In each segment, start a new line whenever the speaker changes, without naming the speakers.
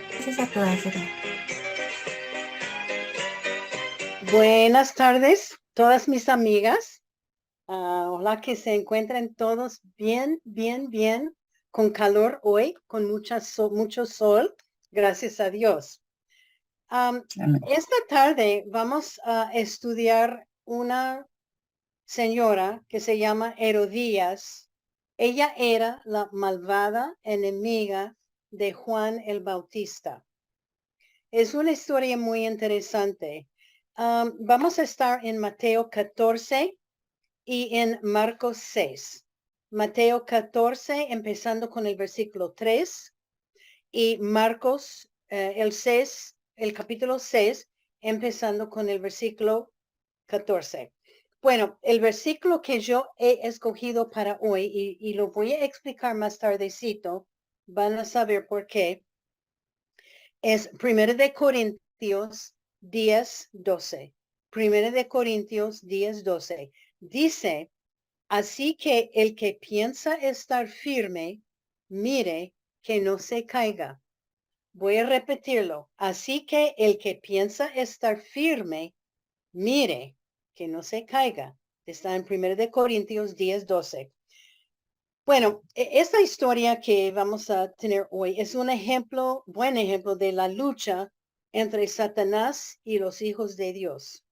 Gracias a todas, Edna.
Buenas tardes, todas mis amigas. Ojalá que se encuentren todos bien, bien, bien, con calor hoy, con mucho sol, gracias a Dios.
Amén.
Esta tarde vamos a estudiar una señora que se llama Herodías. Ella era la malvada enemiga de Juan el Bautista. Es una historia muy interesante. Vamos a estar en Mateo 14 y en Marcos 6. Mateo 14, empezando con el versículo 3, y Marcos el 6, el capítulo 6, empezando con el versículo 14. Bueno, el versículo que yo he escogido para hoy, y lo voy a explicar más tardecito, van a saber por qué, es 1 de Corintios 10:12. 1 de Corintios 10:12. Dice, así que el que piensa estar firme, mire que no se caiga. Voy a repetirlo. Así que el que piensa estar firme, mire que no se caiga. Está en 1 de Corintios 10:12. Bueno, esta historia que vamos a tener hoy es un ejemplo, buen ejemplo de la lucha entre Satanás y los hijos de Dios.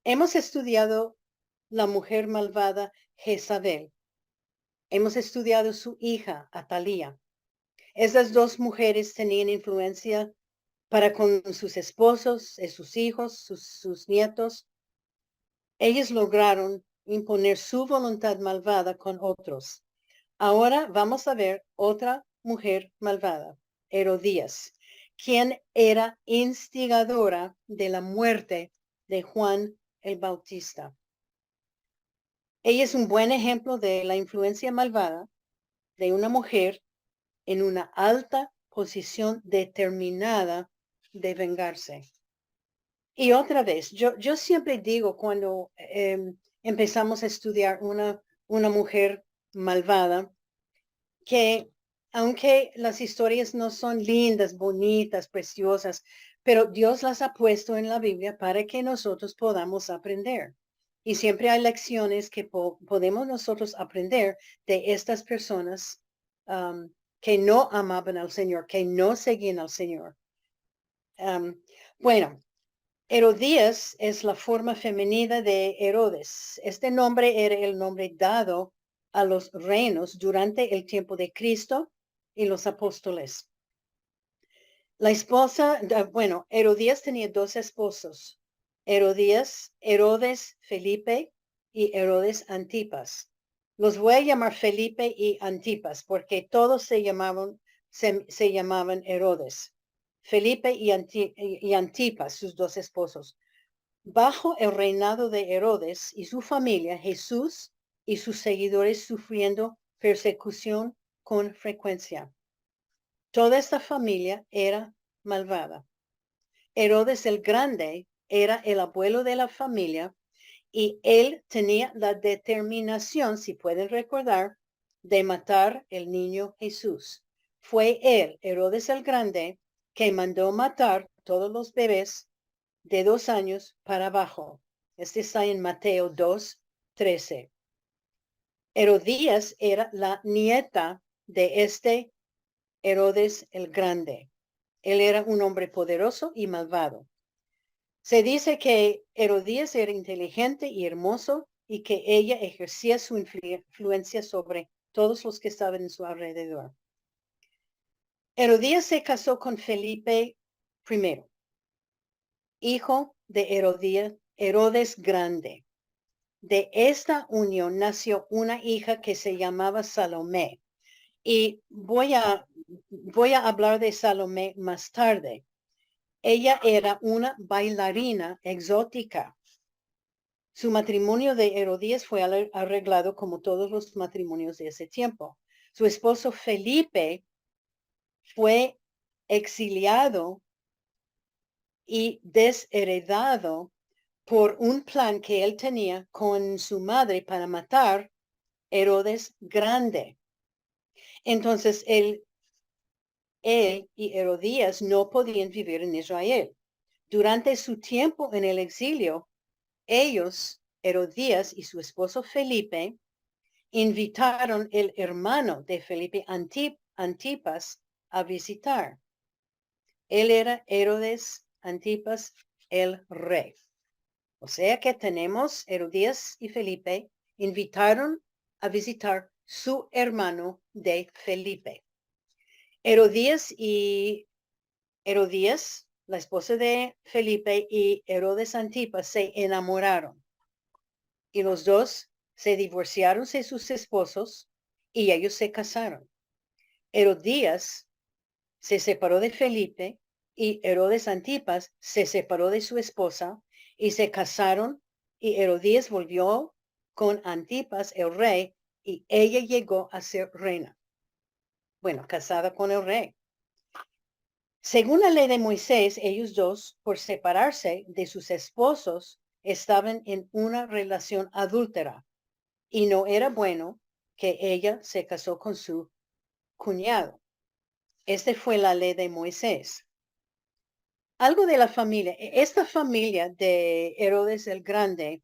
Hemos estudiado la mujer malvada Jezabel. Hemos estudiado su hija Atalía. Esas dos mujeres tenían influencia para con sus esposos, sus hijos, sus nietos. Ellos lograron imponer su voluntad malvada con otros. Ahora vamos a ver otra mujer malvada, Herodías, quien era instigadora de la muerte de Juan el Bautista. Ella es un buen ejemplo de la influencia malvada de una mujer en una alta posición determinada de vengarse. Y otra vez, yo siempre digo cuando empezamos a estudiar una mujer malvada, que aunque las historias no son lindas, bonitas, preciosas, pero Dios las ha puesto en la Biblia para que nosotros podamos aprender. Y siempre hay lecciones que podemos nosotros aprender de estas personas que no amaban al Señor, que no seguían al Señor. Bueno, Herodías es la forma femenina de Herodes. Este nombre era el nombre dado a los reinos durante el tiempo de Cristo y los apóstoles. La esposa, bueno, Herodías tenía dos esposos, Herodes Felipe y Herodes Antipas. Los voy a llamar Felipe y Antipas porque todos se llamaban Herodes. Felipe y Antipas, sus dos esposos. Bajo el reinado de Herodes y su familia, Jesús y sus seguidores sufriendo persecución con frecuencia. Toda esta familia era malvada. Herodes el Grande era el abuelo de la familia y él tenía la determinación, si pueden recordar, de matar el niño Jesús. Fue él, Herodes el Grande, que mandó matar todos los bebés de 2 años para abajo. Este está en Mateo 2:13. Herodías era la nieta de este Herodes el Grande. Él era un hombre poderoso y malvado. Se dice que Herodías era inteligente y hermoso y que ella ejercía su influencia sobre todos los que estaban en su alrededor. Herodías se casó con Felipe I, hijo de Herodes Grande. De esta unión nació una hija que se llamaba Salomé. Y voy a hablar de Salomé más tarde. Ella era una bailarina exótica. Su matrimonio de Herodías fue arreglado como todos los matrimonios de ese tiempo. Su esposo Felipe fue exiliado y desheredado por un plan que él tenía con su madre para matar Herodes Grande. Entonces él y Herodías no podían vivir en Israel. Durante su tiempo en el exilio, ellos, Herodías y su esposo Felipe, invitaron el hermano de Felipe, Antipas, a visitar. Él era Herodes Antipas el rey. O sea que tenemos Herodías y Felipe invitaron a visitar su hermano de Felipe. Herodías, la esposa de Felipe, y Herodes Antipas se enamoraron. Y los dos se divorciaron de sus esposos y ellos se casaron. Herodías se separó de Felipe y Herodes Antipas se separó de su esposa y se casaron, y Herodías volvió con Antipas el rey y ella llegó a ser reina. Bueno, casada con el rey. Según la ley de Moisés, ellos dos, por separarse de sus esposos, estaban en una relación adúltera y no era bueno que ella se casó con su cuñado. Esta fue la ley de Moisés. Algo de la familia. Esta familia de Herodes el Grande,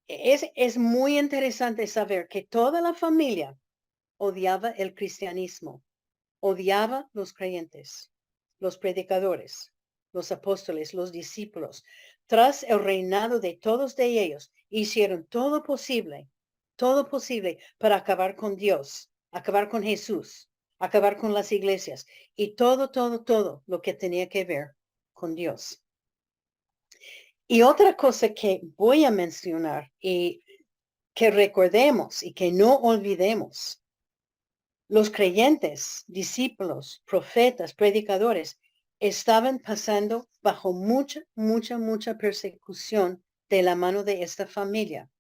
es muy interesante saber que toda la familia odiaba el cristianismo, odiaba los creyentes, los predicadores, los apóstoles, los discípulos. Tras el reinado de todos de ellos, hicieron todo posible para acabar con Dios, acabar con Jesús, acabar con las iglesias y todo lo que tenía que ver con Dios. Y otra cosa que voy a mencionar y que recordemos y que no olvidemos: los creyentes, discípulos, profetas, predicadores, estaban pasando bajo mucha persecución de la mano de esta familia.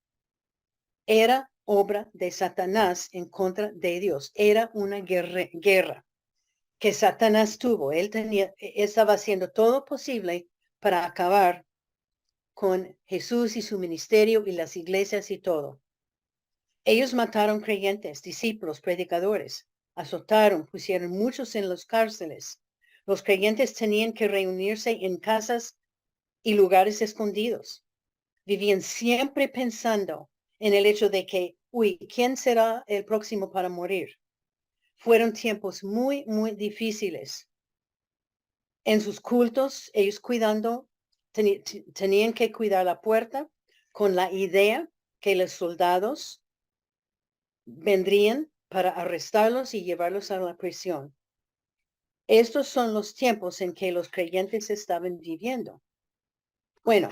Era obra de Satanás en contra de Dios. Era una guerra que Satanás tuvo. Estaba haciendo todo posible para acabar con Jesús y su ministerio y las iglesias y todo. Ellos mataron creyentes, discípulos, predicadores, azotaron, pusieron muchos en las cárceles. Los creyentes tenían que reunirse en casas y lugares escondidos. Vivían siempre pensando en el hecho de que, ¿quién será el próximo para morir? Fueron tiempos muy difíciles. En sus cultos, ellos tenían que cuidar la puerta con la idea que los soldados vendrían para arrestarlos y llevarlos a la prisión. Estos son los tiempos en que los creyentes estaban viviendo. Bueno,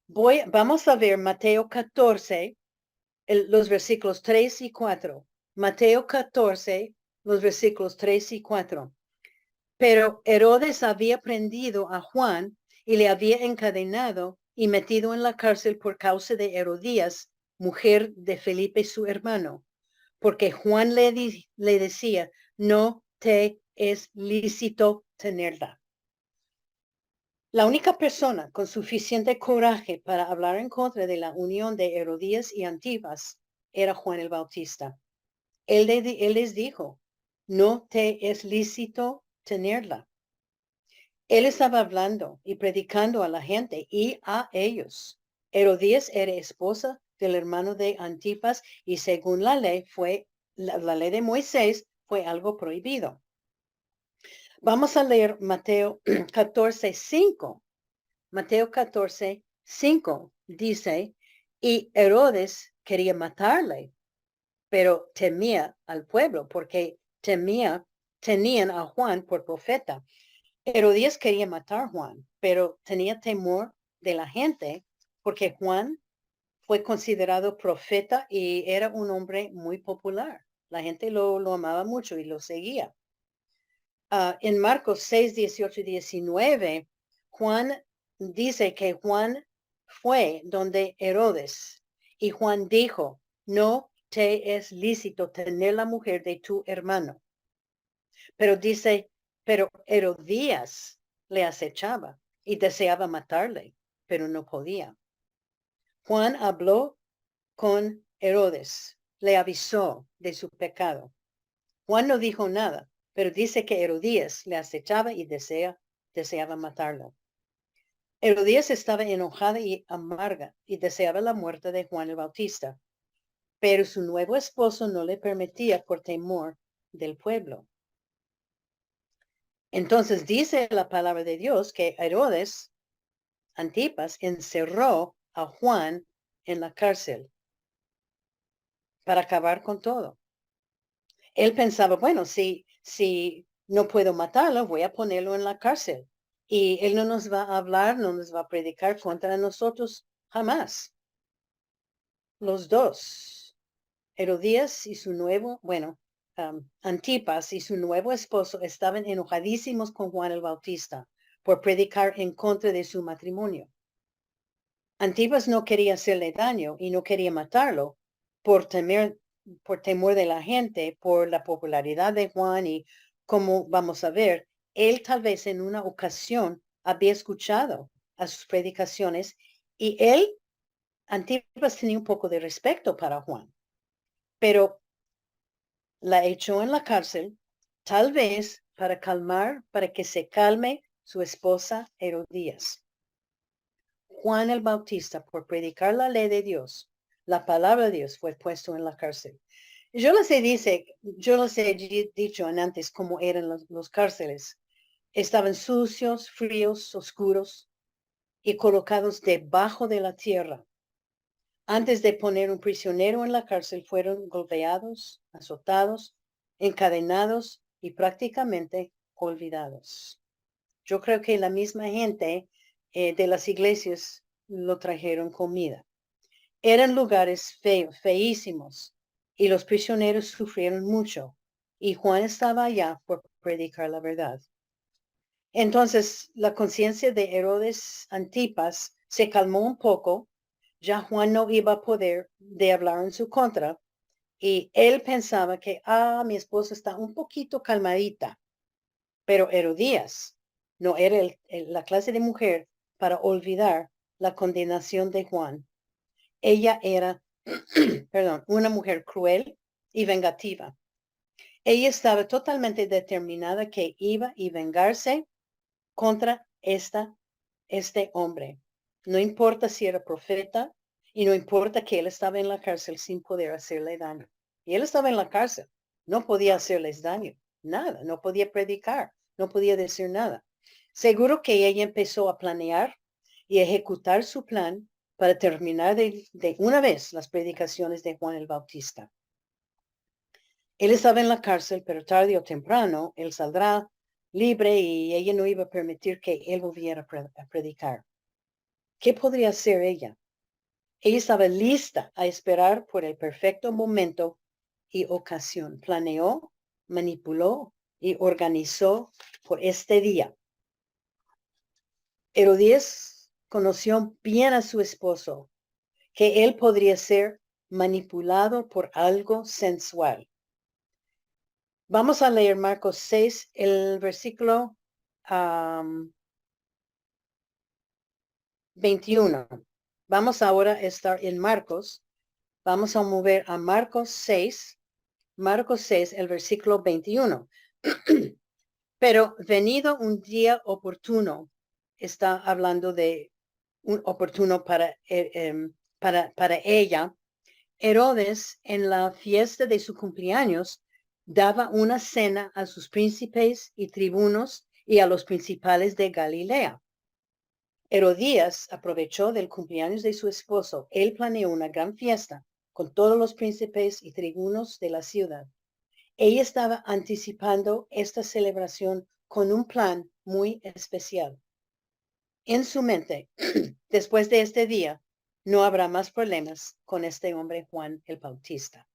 vamos a ver Mateo 14, los versículos 3 y 4. Mateo 14, los versículos 3 y 4. Pero Herodes había prendido a Juan y le había encadenado y metido en la cárcel por causa de Herodías, mujer de Felipe su hermano, porque Juan le decía: no te es lícito tenerla. La única persona con suficiente coraje para hablar en contra de la unión de Herodías y Antipas era Juan el Bautista. Él les dijo: no te es lícito tenerla. Él estaba hablando y predicando a la gente y a ellos. Herodías era esposa del hermano de Antipas y según la ley la ley de Moisés fue algo prohibido. Vamos a leer Mateo 14:5. Mateo 14:5 dice: y Herodes quería matarle, pero temía al pueblo porque tenían a Juan por profeta. Herodías quería matar a Juan, pero tenía temor de la gente porque Juan fue considerado profeta y era un hombre muy popular. La gente lo amaba mucho y lo seguía. En Marcos 6:18 y 19, Juan dice que Juan fue donde Herodes y Juan dijo: no te es lícito tener la mujer de tu hermano. Pero dice, pero Herodías le acechaba y deseaba matarle, pero no podía. Juan habló con Herodes, le avisó de su pecado. Juan no dijo nada, pero dice que Herodías le acechaba y deseaba matarlo. Herodías estaba enojada y amarga y deseaba la muerte de Juan el Bautista, pero su nuevo esposo no le permitía por temor del pueblo. Entonces dice la palabra de Dios que Herodes Antipas encerró a Juan en la cárcel para acabar con todo. Él pensaba, bueno, si no puedo matarlo, voy a ponerlo en la cárcel. Y él no nos va a hablar, no nos va a predicar contra nosotros jamás. Los dos, Herodías y su nuevo, Antipas y su nuevo esposo estaban enojadísimos con Juan el Bautista por predicar en contra de su matrimonio. Antipas no quería hacerle daño y no quería matarlo por temor de la gente, por la popularidad de Juan y como vamos a ver, él tal vez en una ocasión había escuchado a sus predicaciones y Antipas tenía un poco de respeto para Juan, pero la echó en la cárcel, tal vez para que se calme su esposa Herodías. Juan el Bautista, por predicar la ley de Dios, la palabra de Dios, fue puesto en la cárcel. Yo les he dicho antes cómo eran los cárceles. Estaban sucios, fríos, oscuros y colocados debajo de la tierra. Antes de poner un prisionero en la cárcel, fueron golpeados, azotados, encadenados y prácticamente olvidados. Yo creo que la misma gente de las iglesias lo trajeron comida. Eran lugares feísimos y los prisioneros sufrieron mucho y Juan estaba allá por predicar la verdad. Entonces la conciencia de Herodes Antipas se calmó un poco. Ya Juan no iba a poder de hablar en su contra y él pensaba que, mi esposa está un poquito calmadita, pero Herodías no era la clase de mujer para olvidar la condenación de Juan. Ella era, una mujer cruel y vengativa. Ella estaba totalmente determinada que iba a vengarse contra este hombre. No importa si era profeta y no importa que él estaba en la cárcel sin poder hacerle daño. Y él estaba en la cárcel, no podía hacerles daño, nada, no podía predicar, no podía decir nada. Seguro que ella empezó a planear y ejecutar su plan para terminar de una vez las predicaciones de Juan el Bautista. Él estaba en la cárcel, pero tarde o temprano él saldrá libre y ella no iba a permitir que él volviera a predicar. ¿Qué podría hacer ella? Ella estaba lista a esperar por el perfecto momento y ocasión. Planeó, manipuló y organizó por este día. Herodías conoció bien a su esposo, que él podría ser manipulado por algo sensual. Vamos a leer Marcos 6, el versículo 21. Vamos ahora a estar en Marcos. Vamos a mover a Marcos 6, el versículo 21. Pero venido un día oportuno, está hablando de un oportuno para ella. Herodes, en la fiesta de su cumpleaños, daba una cena a sus príncipes y tribunos y a los principales de Galilea. Herodías aprovechó del cumpleaños de su esposo. Él planeó una gran fiesta con todos los príncipes y tribunos de la ciudad. Ella estaba anticipando esta celebración con un plan muy especial. En su mente, después de este día, no habrá más problemas con este hombre Juan el Bautista.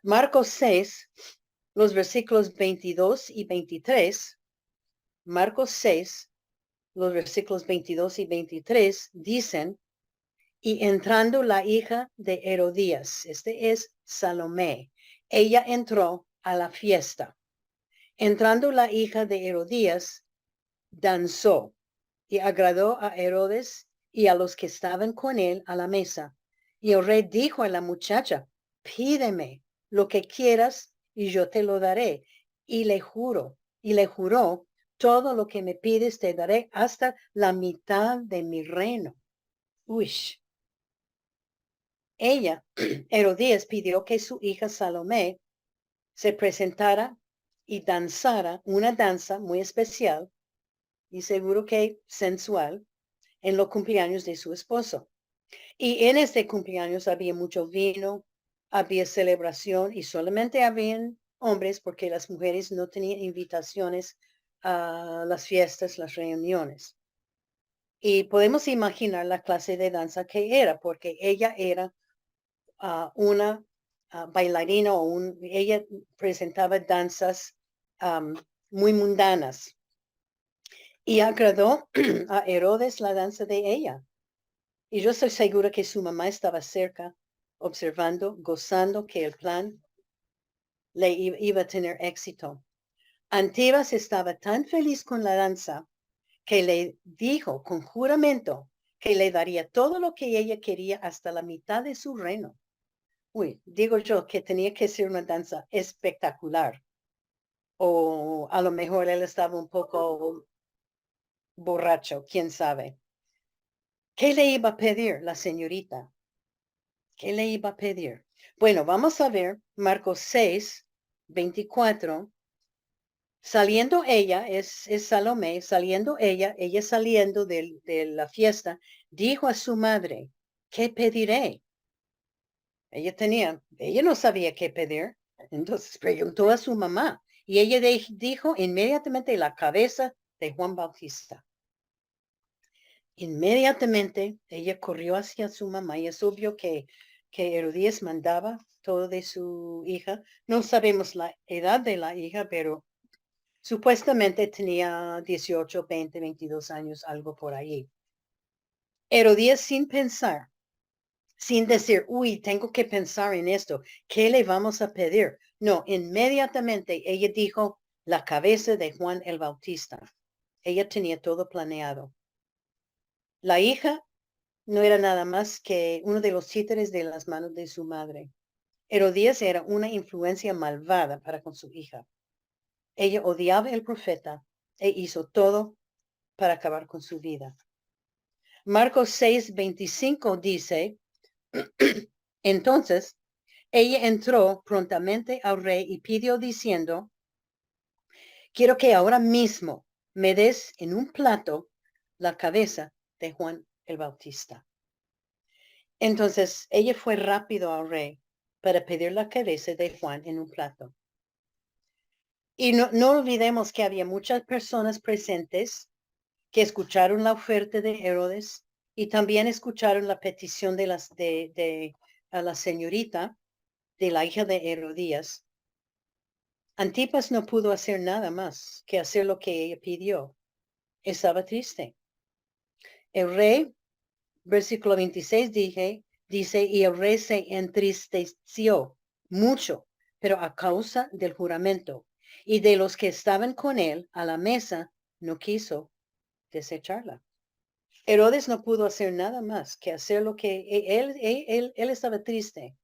Marcos 6, los versículos 22 y 23. Marcos 6, los versículos 22 y 23 dicen, y entrando la hija de Herodías, este es Salomé, ella entró a la fiesta. Entrando la hija de Herodías, danzó y agradó a Herodes y a los que estaban con él a la mesa. Y el rey dijo a la muchacha, pídeme lo que quieras y yo te lo daré. Y le juró, todo lo que me pides te daré hasta la mitad de mi reino. Uy. Ella, Herodías, pidió que su hija Salomé se presentara y danzara una danza muy especial y seguro que sensual en los cumpleaños de su esposo. Y en este cumpleaños había mucho vino, había celebración y solamente habían hombres porque las mujeres no tenían invitaciones a las fiestas, las reuniones. Y podemos imaginar la clase de danza que era, porque ella era una bailarina ella presentaba danzas muy mundanas. Y agradó a Herodes la danza de ella. Y yo estoy segura que su mamá estaba cerca, observando, gozando que el plan le iba a tener éxito. Antipas estaba tan feliz con la danza que le dijo con juramento que le daría todo lo que ella quería hasta la mitad de su reino. Uy, digo yo que tenía que ser una danza espectacular. O a lo mejor él estaba un poco borracho, quién sabe. ¿Qué le iba a pedir la señorita? ¿Qué le iba a pedir? Bueno, vamos a ver Marcos 6, 24. Saliendo ella, es Salomé, ella saliendo de la fiesta, dijo a su madre, ¿qué pediré? Ella no sabía qué pedir. Entonces preguntó a su mamá y ella dijo inmediatamente la cabeza de Juan Bautista. Inmediatamente ella corrió hacia su mamá y es obvio que Herodías mandaba todo de su hija. No sabemos la edad de la hija, pero supuestamente tenía 18, 20, 22 años, algo por ahí. Herodías sin pensar, sin decir, uy, tengo que pensar en esto, ¿qué le vamos a pedir? No, inmediatamente ella dijo la cabeza de Juan el Bautista. Ella tenía todo planeado. La hija no era nada más que uno de los títeres de las manos de su madre. Herodías era una influencia malvada para con su hija. Ella odiaba al profeta e hizo todo para acabar con su vida. Marcos 6:25 dice, entonces ella entró prontamente al rey y pidió diciendo, quiero que ahora mismo me des en un plato la cabeza de Juan el Bautista. Entonces ella fue rápido al rey para pedir la cabeza de Juan en un plato. Y no olvidemos que había muchas personas presentes que escucharon la oferta de Herodes y también escucharon la petición de a la señorita, de la hija de Herodías. Antipas no pudo hacer nada más que hacer lo que ella pidió. Estaba triste. El rey, versículo 26 dice, y el rey se entristeció mucho, pero a causa del juramento y de los que estaban con él a la mesa, no quiso desecharla. Herodes no pudo hacer nada más que hacer lo que él estaba triste,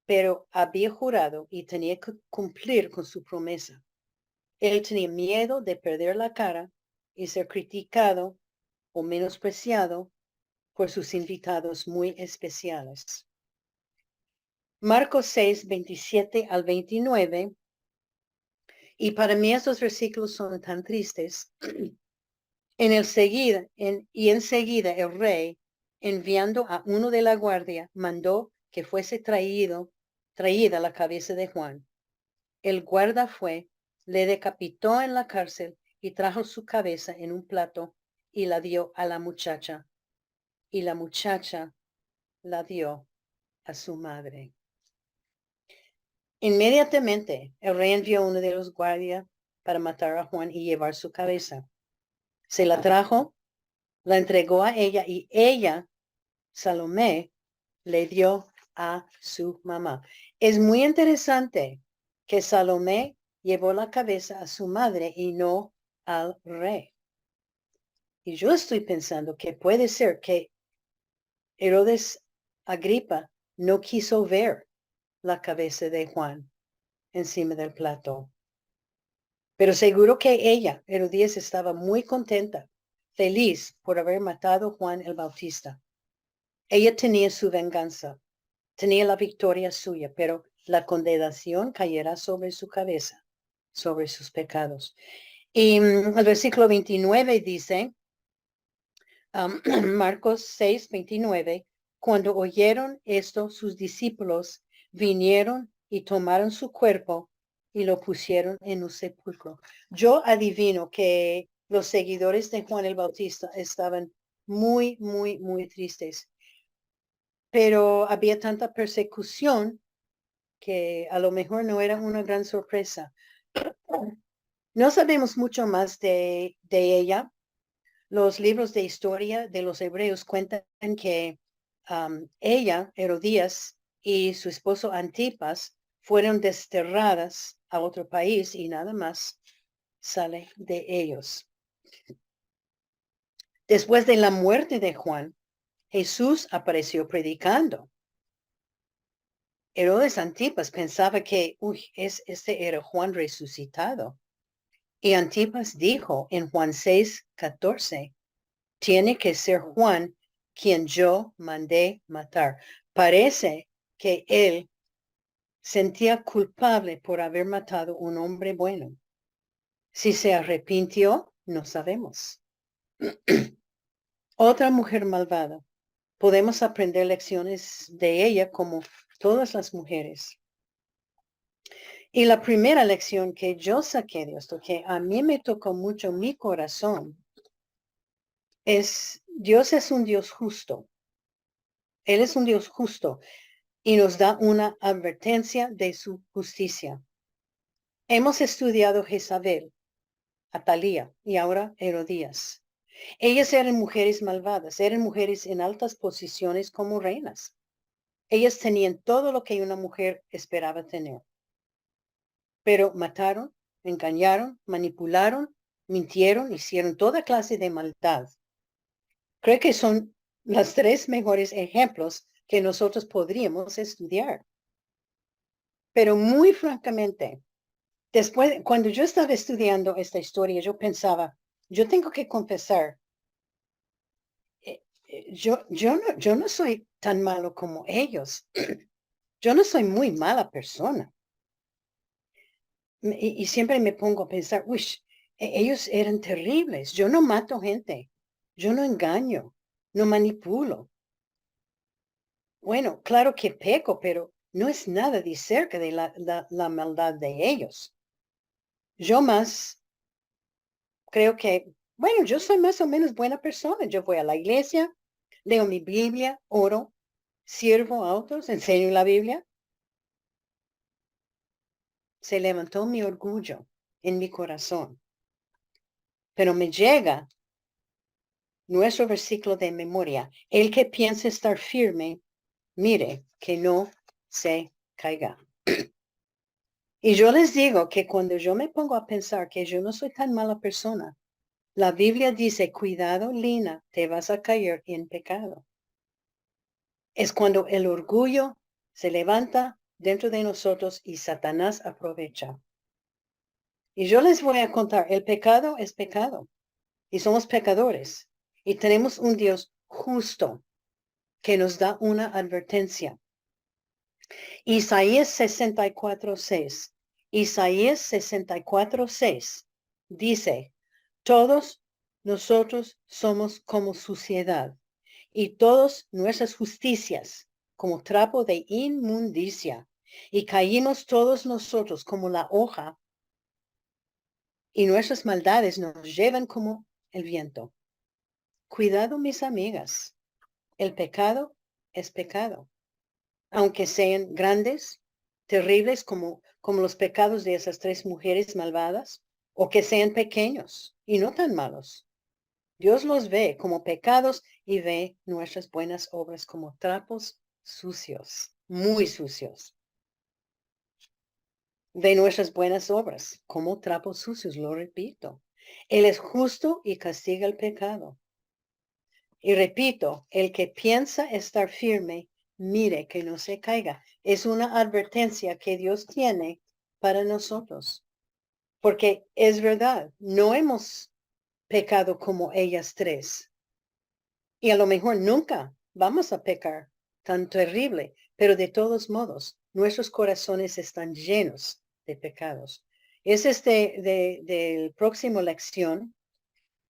pero había jurado y tenía que cumplir con su promesa. Él tenía miedo de perder la cara y ser criticado o menospreciado por sus invitados muy especiales. Marcos 6, 27 al 29. Y para mí esos versículos son tan tristes. Enseguida el rey, enviando a uno de la guardia, mandó que fuese traída la cabeza de Juan. El guarda fue, le decapitó en la cárcel y trajo su cabeza en un plato y la dio a la muchacha. Y la muchacha la dio a su madre. Inmediatamente el rey envió a uno de los guardias para matar a Juan y llevar su cabeza. Se la trajo, la entregó a ella y ella, Salomé, le dio a su mamá. Es muy interesante que Salomé llevó la cabeza a su madre y no al rey. Y yo estoy pensando que puede ser que Herodes Agripa no quiso ver la cabeza de Juan encima del plato. Pero seguro que ella, Herodías, estaba muy contenta, feliz por haber matado a Juan el Bautista. Ella tenía su venganza, tenía la victoria suya, pero la condenación cayera sobre su cabeza, sobre sus pecados. Y el versículo 29 dice, Marcos 6:29, cuando oyeron esto, sus discípulos vinieron y tomaron su cuerpo y lo pusieron en un sepulcro. Yo adivino que los seguidores de Juan el Bautista estaban muy, muy, muy tristes, pero había tanta persecución que a lo mejor no era una gran sorpresa. No sabemos mucho más de ella. Los libros de historia de los hebreos cuentan que ella, Herodías, y su esposo Antipas fueron desterradas a otro país y nada más sale de ellos. Después de la muerte de Juan, Jesús apareció predicando. Herodes Antipas pensaba que, este era Juan resucitado. Y Antipas dijo en Juan 6:14, tiene que ser Juan quien yo mandé matar. Parece que él sentía culpable por haber matado un hombre bueno. Si se arrepintió, no sabemos. Otra mujer malvada. Podemos aprender lecciones de ella como todas las mujeres. Y la primera lección que yo saqué de esto, que a mí me tocó mucho mi corazón, es Dios es un Dios justo. Él es un Dios justo y nos da una advertencia de su justicia. Hemos estudiado Jezabel, Atalía y ahora Herodías. Ellas eran mujeres malvadas, eran mujeres en altas posiciones como reinas. Ellas tenían todo lo que una mujer esperaba tener. Pero mataron, engañaron, manipularon, mintieron, hicieron toda clase de maldad. Creo que son los tres mejores ejemplos que nosotros podríamos estudiar. Pero muy francamente, después, cuando yo estaba estudiando esta historia, yo pensaba, yo tengo que confesar, yo no soy tan malo como ellos. Yo no soy muy mala persona. Y siempre me pongo a pensar, uy, ellos eran terribles. Yo no mato gente. Yo no engaño. No manipulo. Bueno, claro que peco, pero no es nada de cerca de la maldad de ellos. Yo más creo que, bueno, yo soy más o menos buena persona. Yo voy a la iglesia, leo mi Biblia, oro, sirvo a otros, enseño la Biblia. Se levantó mi orgullo en mi corazón. Pero me llega nuestro versículo de memoria. El que piensa estar firme, mire que no se caiga. Y yo les digo que cuando yo me pongo a pensar que yo no soy tan mala persona, la Biblia dice, cuidado, Lina, te vas a caer en pecado. Es cuando el orgullo se levanta dentro de nosotros y Satanás aprovecha. Y yo les voy a contar, el pecado es pecado y somos pecadores y tenemos un Dios justo que nos da una advertencia. Isaías 64:6. Isaías 64:6 dice, todos nosotros somos como suciedad y todas nuestras justicias como trapo de inmundicia y caímos todos nosotros como la hoja y nuestras maldades nos llevan como el viento. Cuidado, mis amigas, el pecado es pecado. Aunque sean grandes, terribles como los pecados de esas tres mujeres malvadas, o que sean pequeños y no tan malos. Dios los ve como pecados y ve nuestras buenas obras como trapos sucios, muy sucios. Ve nuestras buenas obras como trapos sucios, lo repito. Él es justo y castiga el pecado. Y repito, el que piensa estar firme, mire que no se caiga. Es una advertencia que Dios tiene para nosotros. Porque es verdad, no hemos pecado como ellas tres. Y a lo mejor nunca vamos a pecar tan terrible, pero de todos modos, nuestros corazones están llenos de pecados. Es del próximo lección.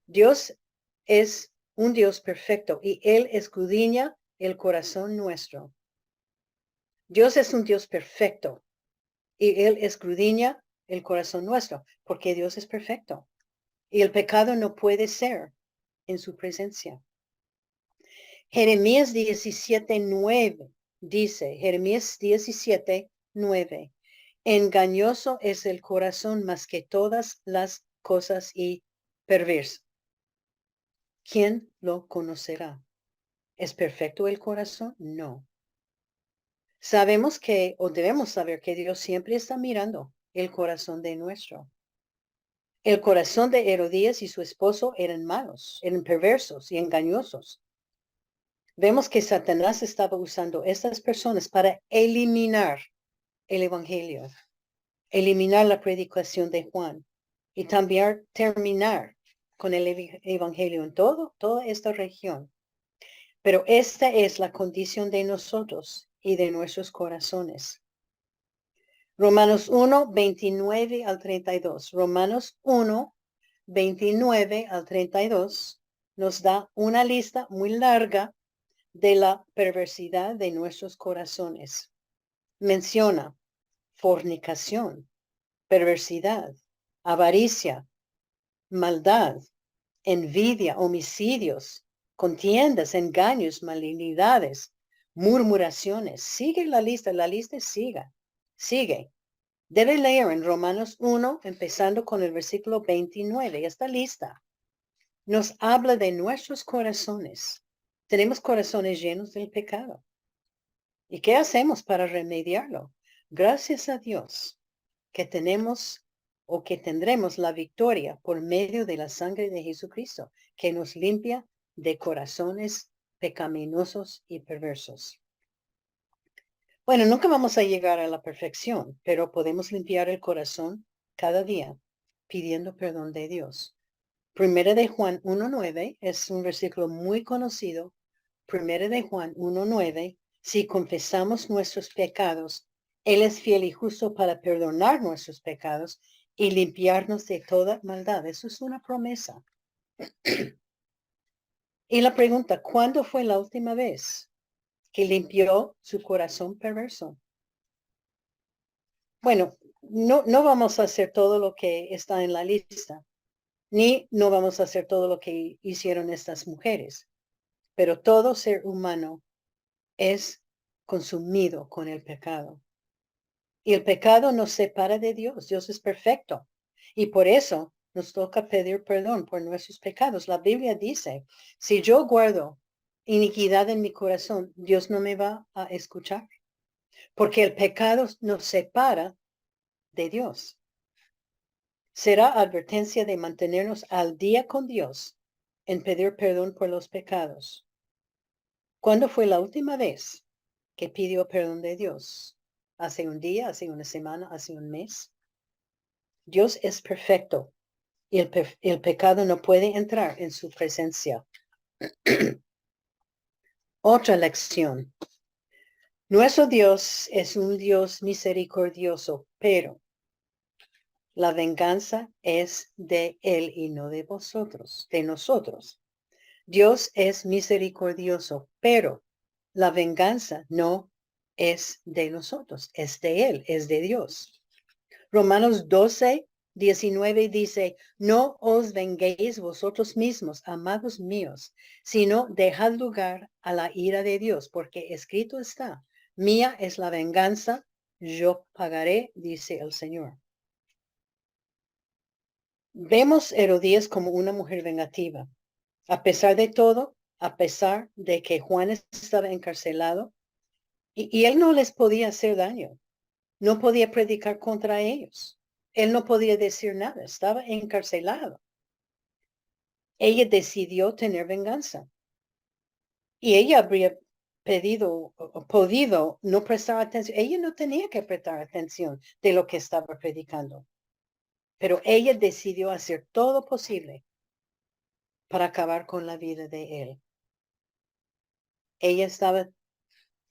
Dios es un Dios perfecto y Él escudriña el corazón nuestro. Dios es un Dios perfecto y Él escudriña el corazón nuestro porque Dios es perfecto y el pecado no puede ser en su presencia. Jeremías 17:9 dice, Jeremías 17:9, engañoso es el corazón más que todas las cosas y perverso. ¿Quién lo conocerá? ¿Es perfecto el corazón? No. Sabemos que, o debemos saber que Dios siempre está mirando el corazón de nuestro. El corazón de Herodías y su esposo eran malos, eran perversos y engañosos. Vemos que Satanás estaba usando estas personas para eliminar el evangelio, eliminar la predicación de Juan y también terminar con el evangelio en toda esta región. Pero esta es la condición de nosotros y de nuestros corazones. Romanos 1:29 al 32. Romanos 1:29 al 32 nos da una lista muy larga de la perversidad de nuestros corazones. Menciona fornicación, perversidad, avaricia, maldad, envidia, homicidios, contiendas, engaños, malignidades, murmuraciones. Sigue la lista sigue. Debe leer en Romanos 1, empezando con el versículo 29. Esta lista nos habla de nuestros corazones. Tenemos corazones llenos del pecado. ¿Y qué hacemos para remediarlo? Gracias a Dios que tenemos o que tendremos la victoria por medio de la sangre de Jesucristo, que nos limpia de corazones pecaminosos y perversos. Bueno, nunca vamos a llegar a la perfección, pero podemos limpiar el corazón cada día pidiendo perdón de Dios. Primera de Juan 1:9 es un versículo muy conocido. Primera de Juan 1:9, si confesamos nuestros pecados, Él es fiel y justo para perdonar nuestros pecados y limpiarnos de toda maldad. Eso es una promesa. Y la pregunta, ¿cuándo fue la última vez que limpió su corazón perverso? Bueno, no vamos a hacer todo lo que está en la lista, ni no vamos a hacer todo lo que hicieron estas mujeres, pero todo ser humano es consumido con el pecado. Y el pecado nos separa de Dios. Dios es perfecto. Y por eso nos toca pedir perdón por nuestros pecados. La Biblia dice, si yo guardo iniquidad en mi corazón, Dios no me va a escuchar. Porque el pecado nos separa de Dios. Será advertencia de mantenernos al día con Dios en pedir perdón por los pecados. ¿Cuándo fue la última vez que pidió perdón de Dios? ¿Hace un día, hace una semana, hace un mes? Dios es perfecto y el pecado no puede entrar en su presencia. Otra lección. Nuestro Dios es un Dios misericordioso, pero la venganza es de Él y no de vosotros, de nosotros. Dios es misericordioso, pero la venganza no es de nosotros, es de Él, es de Dios. Romanos 12:19 dice, no os venguéis vosotros mismos, amados míos, sino dejad lugar a la ira de Dios, porque escrito está, mía es la venganza, yo pagaré, dice el Señor. Vemos Herodías como una mujer vengativa. A pesar de todo, a pesar de que Juan estaba encarcelado, y él no les podía hacer daño, no podía predicar contra ellos. Él no podía decir nada, estaba encarcelado. ella decidió tener venganza. Y ella habría pedido o podido no prestar atención. Ella no tenía que prestar atención de lo que estaba predicando. Pero ella decidió hacer todo posible para acabar con la vida de él. Ella estaba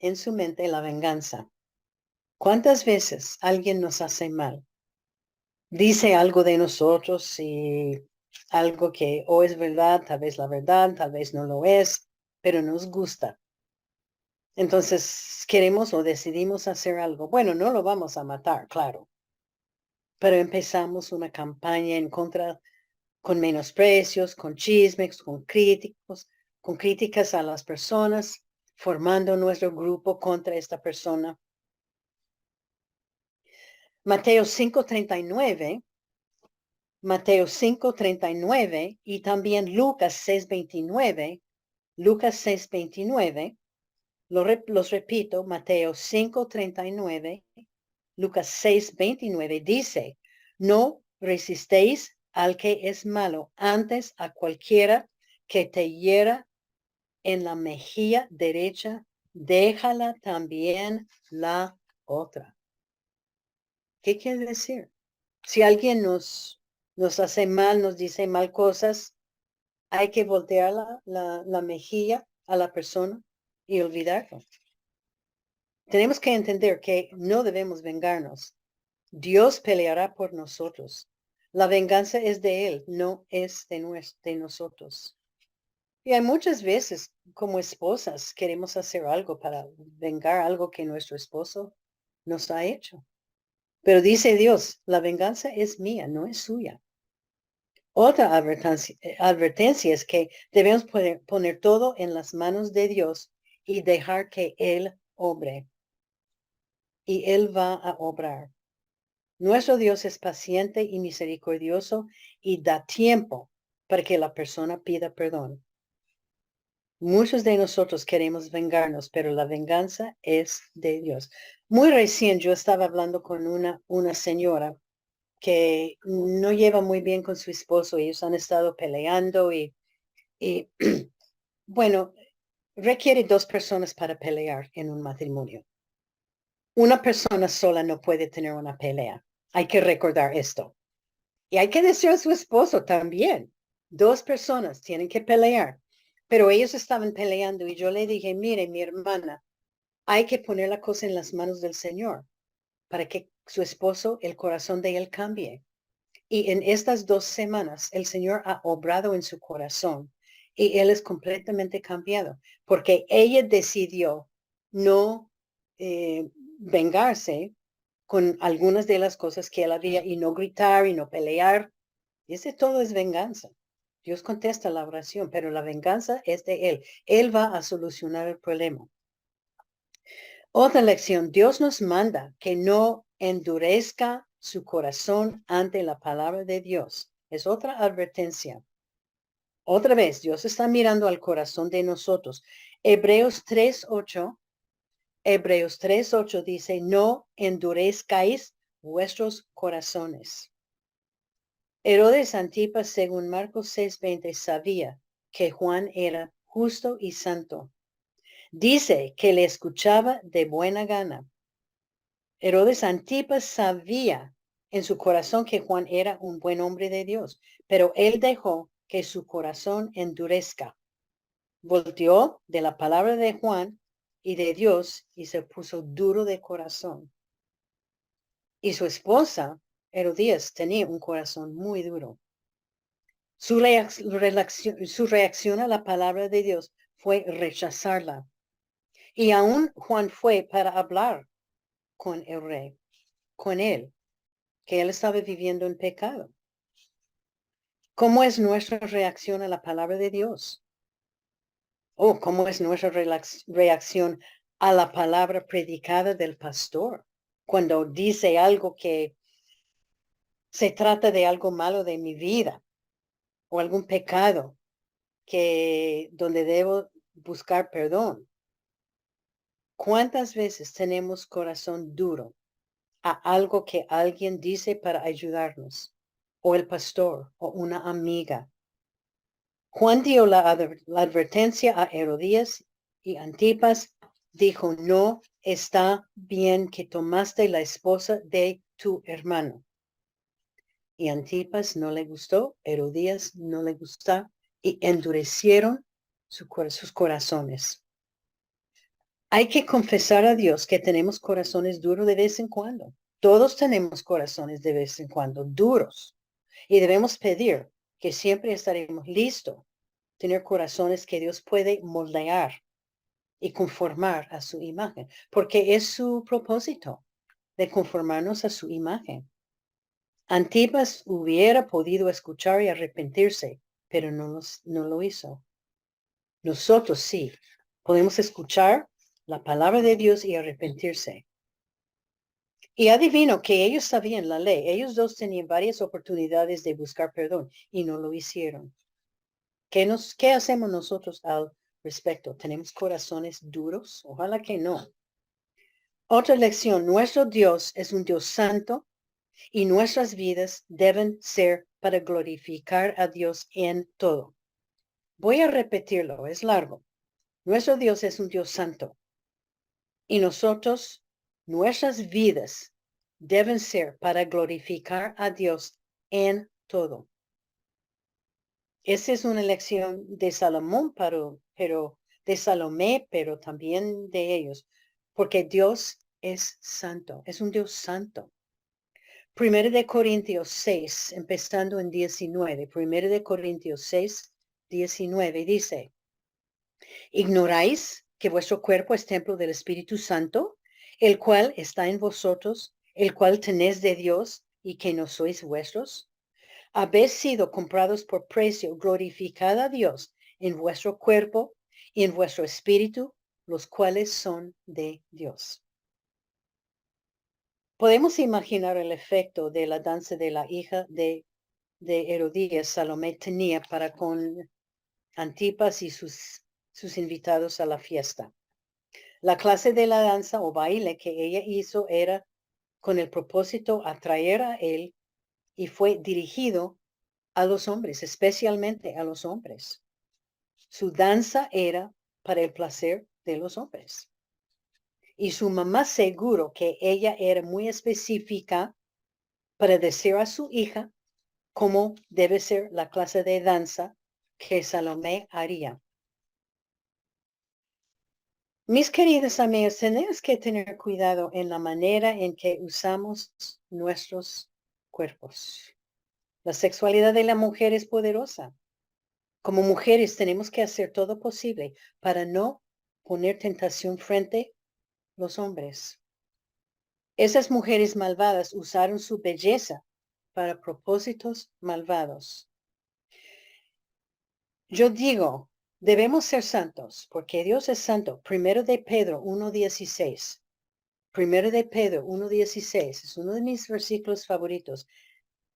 en su mente la venganza. ¿Cuántas veces alguien nos hace mal? Dice algo de nosotros y algo que o es verdad, tal vez no lo es, pero nos gusta. Entonces queremos o decidimos hacer algo. Bueno, no lo vamos a matar, claro, pero empezamos una campaña en contra, con menosprecios, con chismes, con críticas a las personas, formando nuestro grupo contra esta persona. Mateo 5:39, Mateo 5:39 y también Lucas 6:29, Lucas 6:29, los repito, Mateo 5:39, Lucas 6:29 dice, no resistéis al que es malo, antes a cualquiera que te hiera en la mejilla derecha, déjala también la otra. ¿Qué quiere decir? Si alguien nos hace mal, nos dice mal cosas, hay que voltear la mejilla a la persona y olvidarlo. Tenemos que entender que no debemos vengarnos. Dios peleará por nosotros. La venganza es de Él, no es de nosotros. Y hay muchas veces como esposas queremos hacer algo para vengar algo que nuestro esposo nos ha hecho. Pero dice Dios, la venganza es mía, no es suya. Otra advertencia es que debemos poner todo en las manos de Dios y dejar que Él obre. Y Él va a obrar. Nuestro Dios es paciente y misericordioso y da tiempo para que la persona pida perdón. Muchos de nosotros queremos vengarnos, pero la venganza es de Dios. Muy recién yo estaba hablando con una señora que no lleva muy bien con su esposo. Ellos han estado peleando y bueno, requiere dos personas para pelear en un matrimonio. Una persona sola no puede tener una pelea. Hay que recordar esto. Y hay que decir a su esposo también. Dos personas tienen que pelear. Pero ellos estaban peleando y yo le dije, mire, mi hermana, hay que poner la cosa en las manos del Señor para que su esposo, el corazón de él cambie. Y en estas 2 semanas, el Señor ha obrado en su corazón y él es completamente cambiado porque ella decidió no vengarse con algunas de las cosas que él había y no gritar y no pelear. Ese todo es venganza. Dios contesta la oración, pero la venganza es de Él. Él va a solucionar el problema. Otra lección, Dios nos manda que no endurezca su corazón ante la palabra de Dios. Es otra advertencia. Otra vez, Dios está mirando al corazón de nosotros. Hebreos 3:8 dice, no endurezcáis vuestros corazones. Herodes Antipas, según Marcos 6:20, sabía que Juan era justo y santo. Dice que le escuchaba de buena gana. Herodes Antipas sabía en su corazón que Juan era un buen hombre de Dios, pero él dejó que su corazón endurezca. Volteó de la palabra de Juan y de Dios y se puso duro de corazón. Y su esposa, Herodías, tenía un corazón muy duro. Su reacción a la palabra de Dios fue rechazarla. Y aún Juan fue para hablar con el rey, con él, que él estaba viviendo en pecado. ¿Cómo es nuestra reacción a la palabra de Dios? ¿O cómo es nuestra reacción a la palabra predicada del pastor? Cuando dice algo que se trata de algo malo de mi vida o algún pecado que donde debo buscar perdón. ¿Cuántas veces tenemos corazón duro a algo que alguien dice para ayudarnos? O el pastor o una amiga. Juan dio la advertencia a Herodías y Antipas, dijo, no está bien que tomaste la esposa de tu hermano. Y Antipas no le gustó, Herodías no le gustó, y endurecieron sus corazones. Hay que confesar a Dios que tenemos corazones duros de vez en cuando. Todos tenemos corazones de vez en cuando duros. Y debemos pedir que siempre estaremos listos, tener corazones que Dios puede moldear y conformar a su imagen, porque es su propósito de conformarnos a su imagen. Antipas hubiera podido escuchar y arrepentirse, pero no lo hizo. Nosotros sí, podemos escuchar la palabra de Dios y arrepentirse. Y adivino que ellos sabían la ley. Ellos dos tenían varias oportunidades de buscar perdón y no lo hicieron. ¿Qué hacemos nosotros al respecto? ¿Tenemos corazones duros? Ojalá que no. Otra lección, nuestro Dios es un Dios santo y nuestras vidas deben ser para glorificar a Dios en todo. Voy a repetirlo, es largo. Nuestro Dios es un Dios santo y nuestras vidas deben ser para glorificar a Dios en todo. Esa es una lección de Salomón, pero de Salomé, pero también de ellos, porque Dios es santo, es un Dios santo. Primero de Corintios 6, empezando en 19. Primero de Corintios 6, 19 dice, ¿ignoráis que vuestro cuerpo es templo del Espíritu Santo, el cual está en vosotros, el cual tenéis de Dios y que no sois vuestros? Habéis sido comprados por precio, glorificad a Dios en vuestro cuerpo y en vuestro espíritu, los cuales son de Dios. Podemos imaginar el efecto de la danza de la hija de Herodías, Salomé tenía para con Antipas y sus invitados a la fiesta. La clase de la danza o baile que ella hizo era con el propósito atraer a él y fue dirigido a los hombres, especialmente a los hombres. Su danza era para el placer de los hombres. Y su mamá seguro que ella era muy específica para decir a su hija cómo debe ser la clase de danza que Salomé haría. Mis queridas amigas, tenemos que tener cuidado en la manera en que usamos nuestros cuerpos. La sexualidad de la mujer es poderosa. Como mujeres tenemos que hacer todo posible para no poner tentación frente a los hombres. Esas mujeres malvadas usaron su belleza para propósitos malvados. Yo digo, debemos ser santos porque Dios es santo. Primero de Pedro 1:16. Primero de Pedro 1:16 es uno de mis versículos favoritos.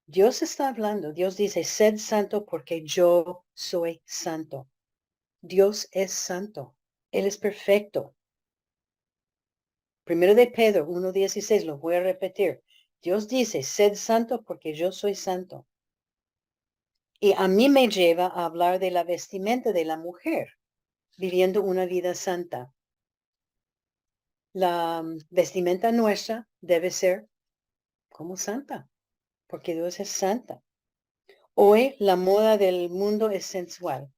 Dios está hablando. Dios dice, sed santo porque yo soy santo. Dios es santo. Él es perfecto. Primero de Pedro 1:16, lo voy a repetir. Dios dice, sed santo porque yo soy santo. Y a mí me lleva a hablar de la vestimenta de la mujer, viviendo una vida santa. La vestimenta nuestra debe ser como santa, porque Dios es santa. Hoy la moda del mundo es sensual.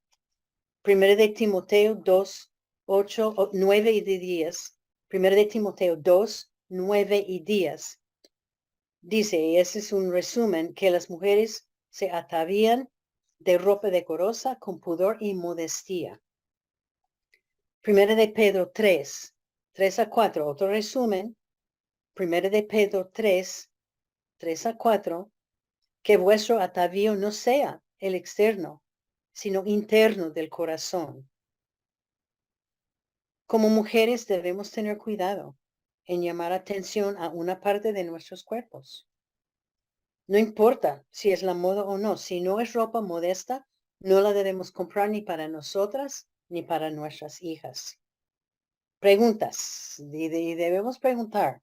Primero de Timoteo 2, 8, 9 y 10. Primero de Timoteo 2, 9 y 10. Dice, y ese es un resumen, que las mujeres se atavían de ropa decorosa con pudor y modestia. Primero de Pedro 3, 3-4, otro resumen. Primero de Pedro 3, 3-4, que vuestro atavío no sea el externo, sino interno del corazón. Como mujeres debemos tener cuidado en llamar atención a una parte de nuestros cuerpos. No importa si es la moda o no, si no es ropa modesta, no la debemos comprar ni para nosotras ni para nuestras hijas. Preguntas, y debemos preguntar,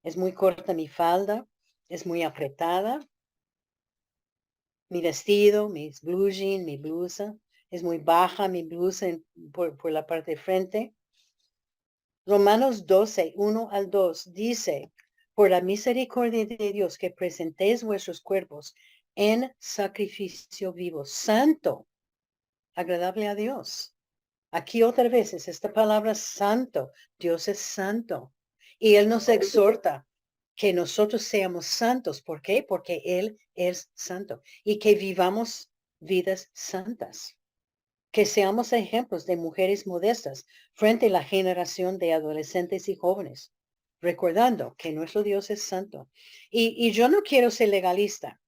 ¿es muy corta mi falda? ¿Es muy apretada? Mi vestido, mis blue jeans, mi blusa, es muy baja mi blusa por la parte de frente. Romanos 12, 1 al 2 dice, por la misericordia de Dios que presentéis vuestros cuerpos en sacrificio vivo, santo, agradable a Dios. Aquí otra vez es esta palabra santo. Dios es santo. Y Él nos exhorta que nosotros seamos santos. ¿Por qué? Porque Él es santo. Y que vivamos vidas santas. Que seamos ejemplos de mujeres modestas frente a la generación de adolescentes y jóvenes. Recordando que nuestro Dios es santo. Y yo no quiero ser legalista.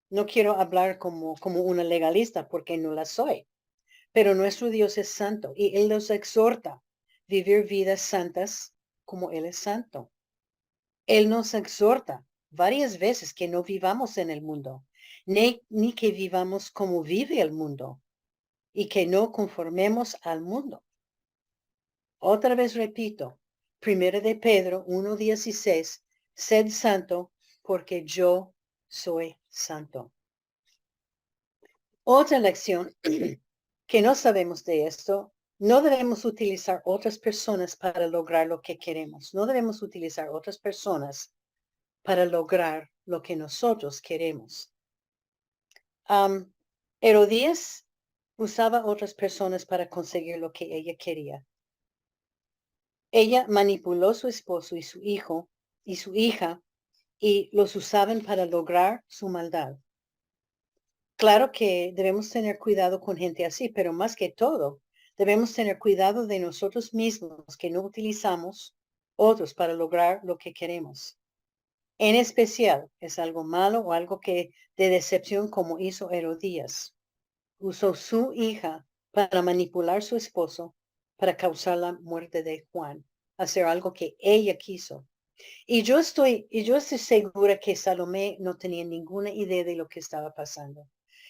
No quiero hablar como una legalista porque no la soy. Pero nuestro Dios es santo y Él nos exhorta a vivir vidas santas como Él es santo. Él nos exhorta varias veces que no vivamos en el mundo, ni que vivamos como vive el mundo y que no conformemos al mundo. Otra vez repito, 1 de Pedro 1:16, sed santo porque yo soy santo. Otra lección que no sabemos de esto, no debemos utilizar otras personas para lograr lo que queremos. No debemos utilizar otras personas para lograr lo que nosotros queremos. Herodías usaba otras personas para conseguir lo que ella quería. Ella manipuló a su esposo y su hijo y su hija y los usaban para lograr su maldad. Claro que debemos tener cuidado con gente así, pero más que todo, debemos tener cuidado de nosotros mismos, que no utilizamos otros para lograr lo que queremos. En especial, es algo malo o algo que de decepción como hizo Herodías. Usó su hija para manipular a su esposo para causar la muerte de Juan, hacer algo que ella quiso. Y yo estoy segura que Salomé no tenía ninguna idea de lo que estaba pasando.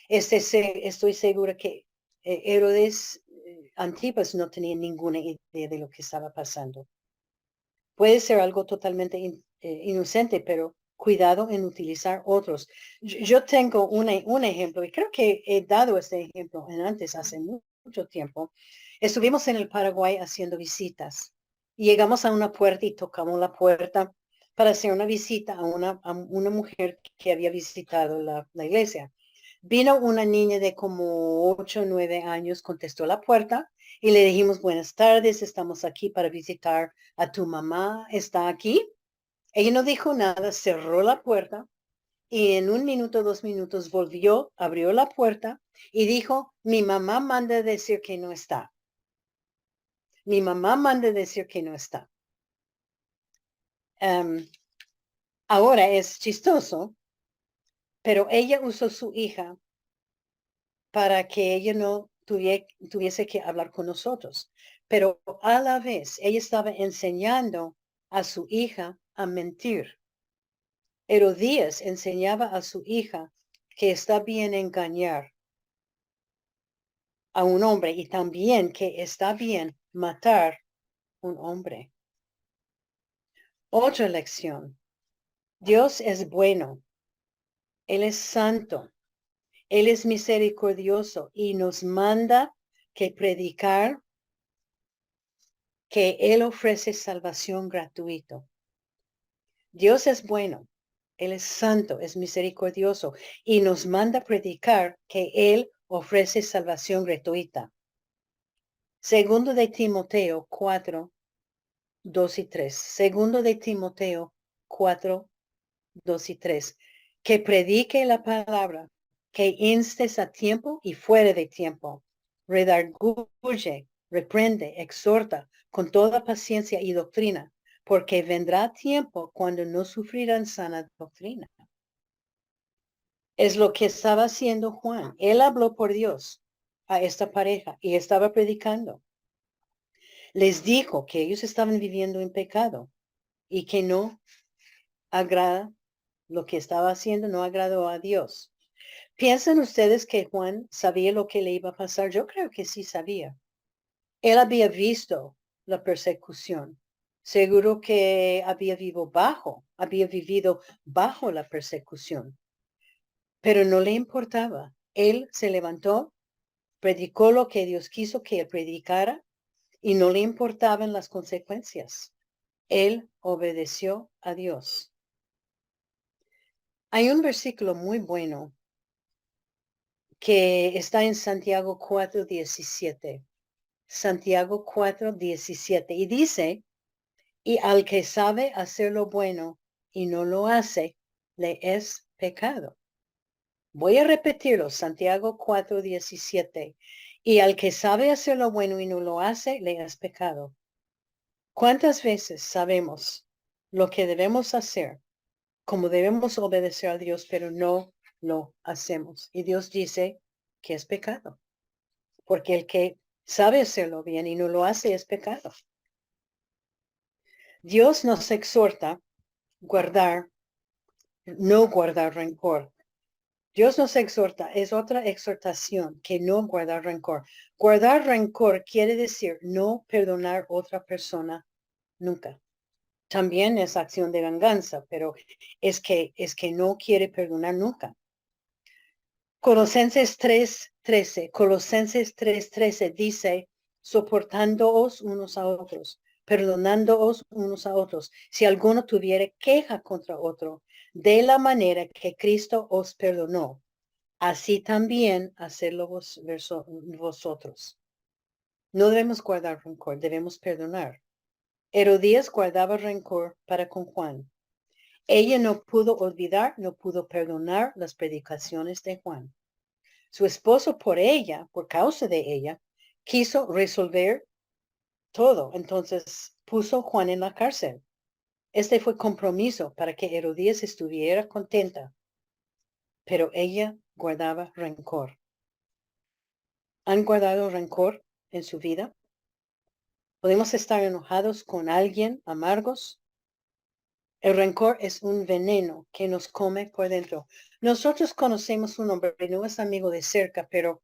Estoy segura que Herodes Antipas no tenía ninguna idea de lo que estaba pasando. Puede ser algo totalmente inocente, pero cuidado en utilizar otros. Yo tengo un ejemplo, y creo que he dado este ejemplo hace mucho tiempo. Estuvimos en el Paraguay haciendo visitas. Llegamos a una puerta y tocamos la puerta para hacer una visita a una mujer que había visitado la iglesia. Vino una niña de como 8 o 9 años, contestó la puerta y le dijimos, buenas tardes, estamos aquí para visitar a tu mamá, ¿está aquí? Ella no dijo nada, cerró la puerta y en 1 minuto, 2 minutos volvió, abrió la puerta y dijo, mi mamá manda decir que no está. Mi mamá manda decir que no está. Ahora es chistoso, pero ella usó su hija para que ella no tuviese que hablar con nosotros. Pero a la vez, ella estaba enseñando a su hija a mentir. Herodías enseñaba a su hija que está bien engañar a un hombre y también que está bien matar un hombre. Otra lección. Dios es bueno. Él es santo. Él es misericordioso y nos manda que predicar que Él ofrece salvación gratuito. Dios es bueno, Él es santo, es misericordioso y nos manda predicar que Él ofrece salvación gratuita. Segundo de Timoteo 4, 2 y 3. Segundo de Timoteo 4, 2 y 3. Que predique la palabra, que instes a tiempo y fuera de tiempo. Redarguye, reprende, exhorta con toda paciencia y doctrina, porque vendrá tiempo cuando no sufrirán sana doctrina. Es lo que estaba haciendo Juan. Él habló por Dios a esta pareja y estaba predicando. Les dijo que ellos estaban viviendo en pecado y que no agrada lo que estaba haciendo, no agradó a Dios. ¿Piensan ustedes que Juan sabía lo que le iba a pasar? Yo creo que sí sabía. Él había visto la persecución. Seguro que había vivido bajo la persecución. Pero no le importaba. Él se levantó predicó lo que Dios quiso que él predicara y no le importaban las consecuencias. Él obedeció a Dios. Hay un versículo muy bueno que está en Santiago 4:17. Santiago 4:17. Y dice, y al que sabe hacer lo bueno y no lo hace, le es pecado. Voy a repetirlo, Santiago 4:17. Y al que sabe hacer lo bueno y no lo hace, le es pecado. ¿Cuántas veces sabemos lo que debemos hacer, cómo debemos obedecer a Dios, pero no lo hacemos? Y Dios dice que es pecado, porque el que sabe hacerlo bien y no lo hace es pecado. Dios nos exhorta no guardar rencor. Dios nos exhorta, es otra exhortación que no guardar rencor. Guardar rencor quiere decir no perdonar a otra persona nunca. También es acción de venganza, pero es que no quiere perdonar nunca. Colosenses 3:13 dice, soportándoos unos a otros, perdonándoos unos a otros, si alguno tuviere queja contra otro, de la manera que Cristo os perdonó, así también hacerlo vosotros. No debemos guardar rencor, debemos perdonar. Herodías guardaba rencor para con Juan. Ella no pudo olvidar, no pudo perdonar las predicaciones de Juan. Su esposo por causa de ella, quiso resolver todo. Entonces puso a Juan en la cárcel. Este fue compromiso para que Herodías estuviera contenta. Pero ella guardaba rencor. ¿Han guardado rencor en su vida? ¿Podemos estar enojados con alguien, amargos? El rencor es un veneno que nos come por dentro. Nosotros conocemos un hombre, no es amigo de cerca, pero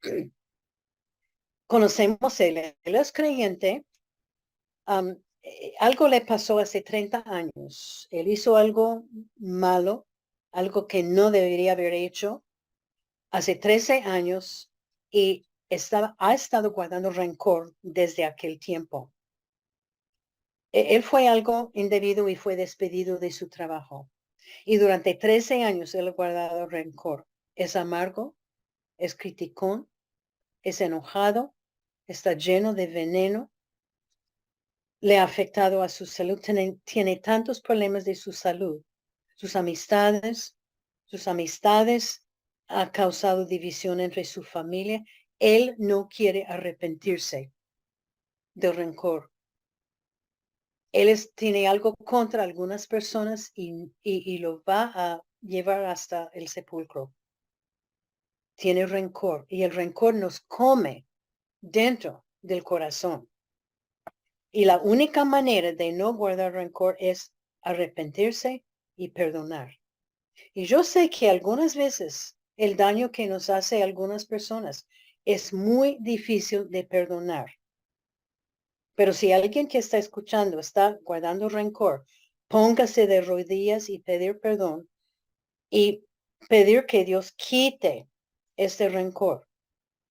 conocemos él. Él es creyente. Algo le pasó hace 30 años. Él hizo algo malo, algo que no debería haber hecho hace 13 años y ha estado guardando rencor desde aquel tiempo. Él fue algo indebido y fue despedido de su trabajo. Y durante 13 años él ha guardado rencor. Es amargo, es criticón, es enojado, está lleno de veneno. Le ha afectado a su salud. Tiene tantos problemas de su salud. Sus amistades ha causado división entre su familia. Él no quiere arrepentirse del rencor. Él tiene algo contra algunas personas y lo va a llevar hasta el sepulcro. Tiene rencor y el rencor nos come dentro del corazón. Y la única manera de no guardar rencor es arrepentirse y perdonar. Y yo sé que algunas veces el daño que nos hace a algunas personas es muy difícil de perdonar. Pero si alguien que está escuchando está guardando rencor, póngase de rodillas y pedir perdón y pedir que Dios quite este rencor,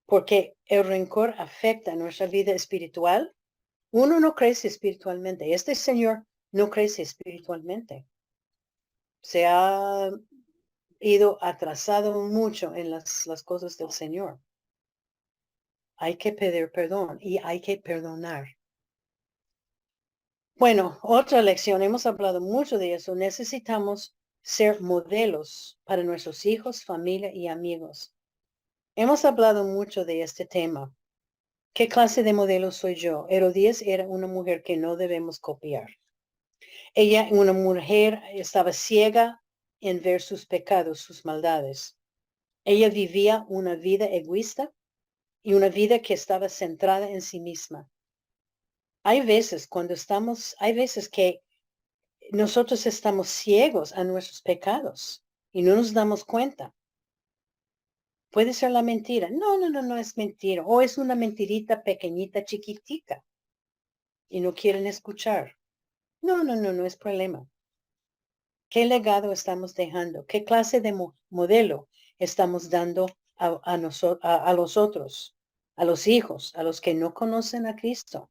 porque el rencor afecta nuestra vida espiritual. Uno no crece espiritualmente. Este señor no crece espiritualmente. Se ha ido atrasado mucho en las cosas del Señor. Hay que pedir perdón y hay que perdonar. Bueno, otra lección, hemos hablado mucho de eso. Necesitamos ser modelos para nuestros hijos, familia y amigos. Hemos hablado mucho de este tema. ¿Qué clase de modelo soy yo? Herodías era una mujer que no debemos copiar. Ella, una mujer, estaba ciega en ver sus pecados, sus maldades. Ella vivía una vida egoísta y una vida que estaba centrada en sí misma. Hay veces que nosotros estamos ciegos a nuestros pecados y no nos damos cuenta. Puede ser la mentira. No es mentira. O es una mentirita pequeñita, chiquitica. Y no quieren escuchar. No es problema. ¿Qué legado estamos dejando? ¿Qué clase de modelo estamos dando a los otros? a los hijos, a los que no conocen a Cristo.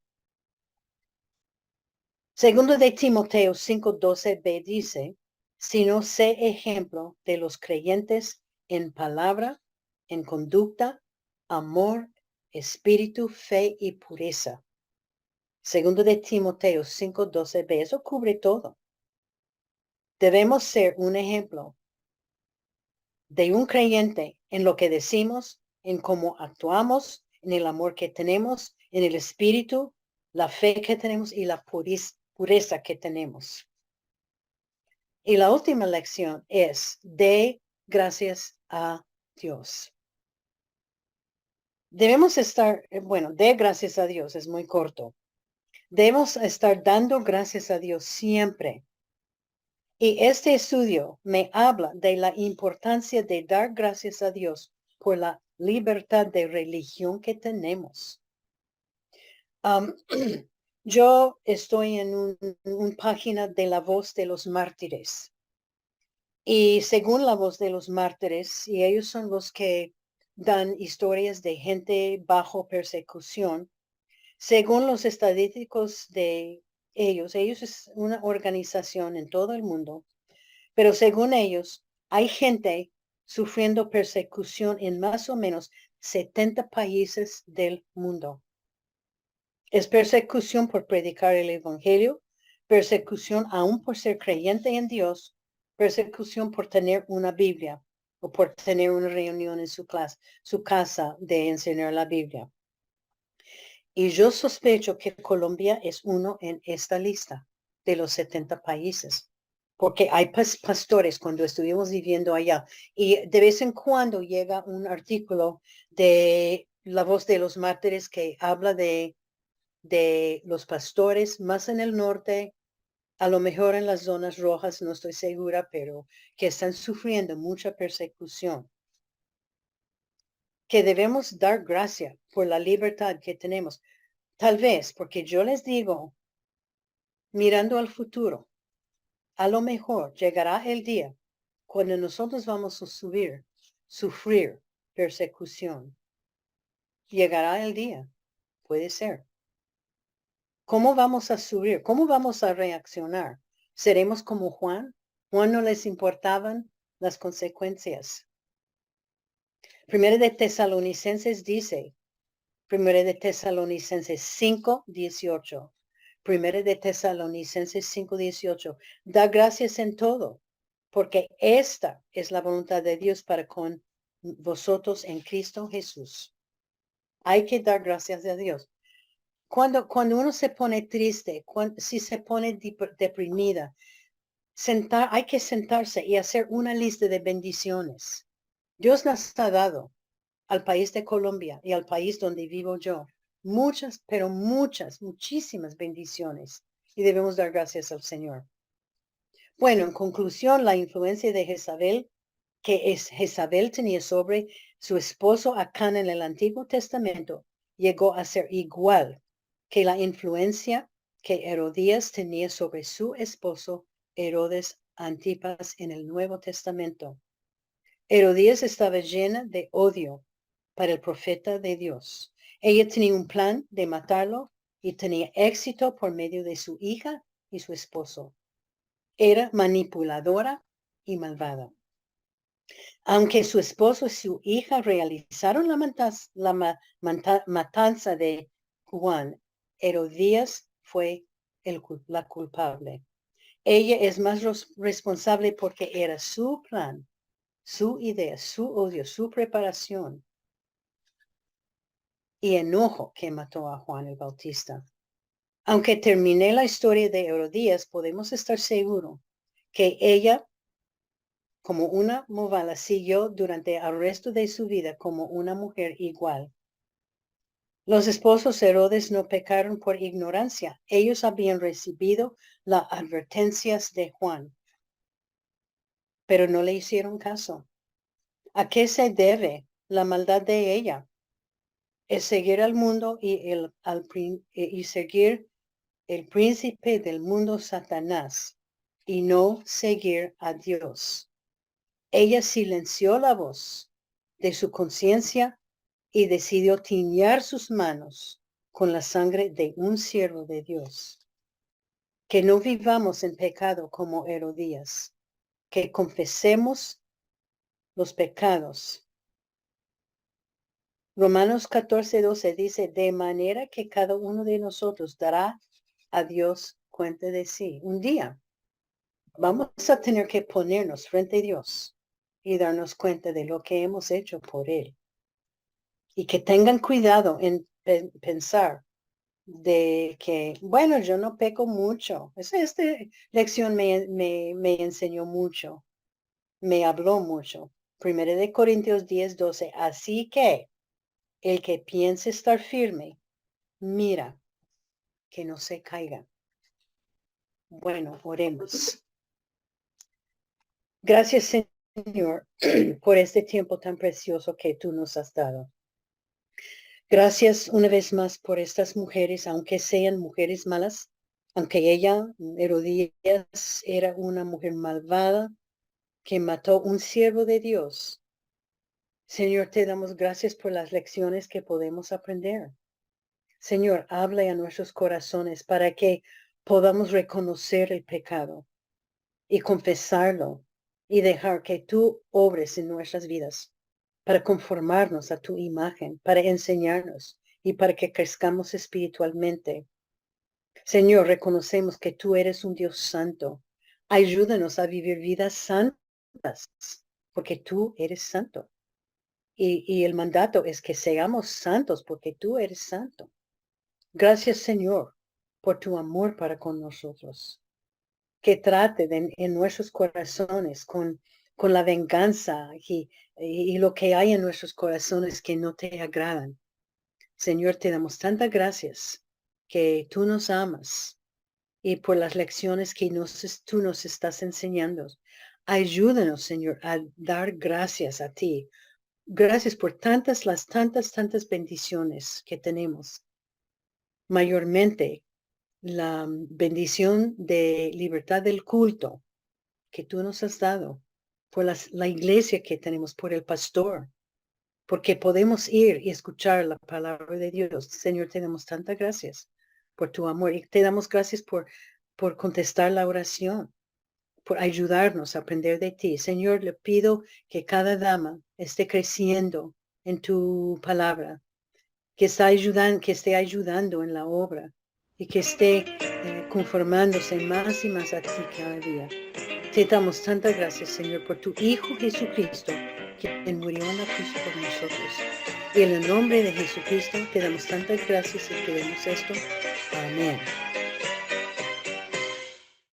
Segundo de Timoteo 5:12b dice, sino sé ejemplo de los creyentes en palabra, en conducta, amor, espíritu, fe y pureza. Segundo de Timoteo 5:12b, eso cubre todo. Debemos ser un ejemplo de un creyente en lo que decimos, en cómo actuamos, en el amor que tenemos, en el espíritu, la fe que tenemos y la pureza que tenemos. Y la última lección es de gracias a Dios. Debemos estar, de gracias a Dios es muy corto. Debemos estar dando gracias a Dios siempre. Y este estudio me habla de la importancia de dar gracias a Dios por la libertad de religión que tenemos. Yo estoy en una página de la voz de los mártires. Y según la voz de los mártires, y ellos son los que dan historias de gente bajo persecución, según los estadísticos de ellos es una organización en todo el mundo, pero según ellos, hay gente sufriendo persecución en más o menos 70 países del mundo. Es persecución por predicar el evangelio, persecución aún por ser creyente en Dios, persecución por tener una Biblia o por tener una reunión en su casa de enseñar la Biblia. Y yo sospecho que Colombia es uno en esta lista de los 70 países, porque hay pastores cuando estuvimos viviendo allá y de vez en cuando llega un artículo de la voz de los mártires que habla de los pastores más en el norte, a lo mejor en las zonas rojas, no estoy segura, pero que están sufriendo mucha persecución. Que debemos dar gracia por la libertad que tenemos. Tal vez, porque yo les digo, mirando al futuro, a lo mejor llegará el día cuando nosotros vamos a sufrir persecución. Llegará el día, puede ser. ¿Cómo vamos a subir? ¿Cómo vamos a reaccionar? ¿Seremos como Juan? Juan no les importaban las consecuencias. Primero de Tesalonicenses dice, Primero de Tesalonicenses 5:18. Primero de Tesalonicenses 5:18. Da gracias en todo, porque esta es la voluntad de Dios para con vosotros en Cristo Jesús. Hay que dar gracias a Dios. Cuando uno se pone triste, si se pone deprimida, hay que sentarse y hacer una lista de bendiciones. Dios nos ha dado al país de Colombia y al país donde vivo yo muchas, pero muchísimas bendiciones y debemos dar gracias al Señor. Bueno, en conclusión, la influencia de Jezabel, Jezabel tenía sobre su esposo Acán en el Antiguo Testamento, llegó a ser igual que la influencia que Herodías tenía sobre su esposo Herodes Antipas en el Nuevo Testamento. Herodías estaba llena de odio para el profeta de Dios. Ella tenía un plan de matarlo y tenía éxito por medio de su hija y su esposo. Era manipuladora y malvada. Aunque su esposo y su hija realizaron la matanza de Juan, Herodías fue la culpable. Ella es más responsable porque era su plan, su idea, su odio, su preparación y enojo que mató a Juan el Bautista. Aunque terminé la historia de Herodías, podemos estar seguros que ella, como una movala, siguió durante el resto de su vida como una mujer igual. Los esposos Herodes no pecaron por ignorancia. Ellos habían recibido las advertencias de Juan, pero no le hicieron caso. ¿A qué se debe la maldad de ella? Es seguir al mundo y seguir el príncipe del mundo, Satanás, y no seguir a Dios. Ella silenció la voz de su conciencia y decidió tiñar sus manos con la sangre de un siervo de Dios. Que no vivamos en pecado como Herodías, que confesemos los pecados. Romanos 14:12 dice, de manera que cada uno de nosotros dará a Dios cuenta de sí. Un día vamos a tener que ponernos frente a Dios y darnos cuenta de lo que hemos hecho por Él. Y que tengan cuidado en pensar de que, bueno, yo no peco mucho. Esta lección me enseñó mucho, me habló mucho. Primera de Corintios 10:12. Así que el que piense estar firme, mira que no se caiga. Bueno, oremos. Gracias, Señor, por este tiempo tan precioso que tú nos has dado. Gracias una vez más por estas mujeres, aunque sean mujeres malas, aunque ella, Herodías, era una mujer malvada que mató un siervo de Dios. Señor, te damos gracias por las lecciones que podemos aprender. Señor, habla a nuestros corazones para que podamos reconocer el pecado y confesarlo y dejar que tú obres en nuestras vidas para conformarnos a tu imagen, para enseñarnos y para que crezcamos espiritualmente. Señor, reconocemos que tú eres un Dios santo. Ayúdanos a vivir vidas santas, porque tú eres santo. Y el mandato es que seamos santos, porque tú eres santo. Gracias, Señor, por tu amor para con nosotros. Que trate en nuestros corazones con la venganza y lo que hay en nuestros corazones que no te agradan. Señor, te damos tantas gracias que tú nos amas y por las lecciones que tú nos estás enseñando. Ayúdanos, Señor, a dar gracias a ti. Gracias por tantas bendiciones que tenemos. Mayormente la bendición de libertad del culto que tú nos has dado, por la iglesia que tenemos, por el pastor, porque podemos ir y escuchar la palabra de Dios. Señor, te damos tantas gracias por tu amor y te damos gracias por contestar la oración, por ayudarnos a aprender de ti. Señor, le pido que cada dama esté creciendo en tu palabra, que esté ayudando en la obra y que esté conformándose más y más a ti cada día. Te damos tantas gracias, Señor, por tu Hijo Jesucristo, que murió en la cruz por nosotros. Y en el nombre de Jesucristo te damos tantas gracias y queremos esto. Amén.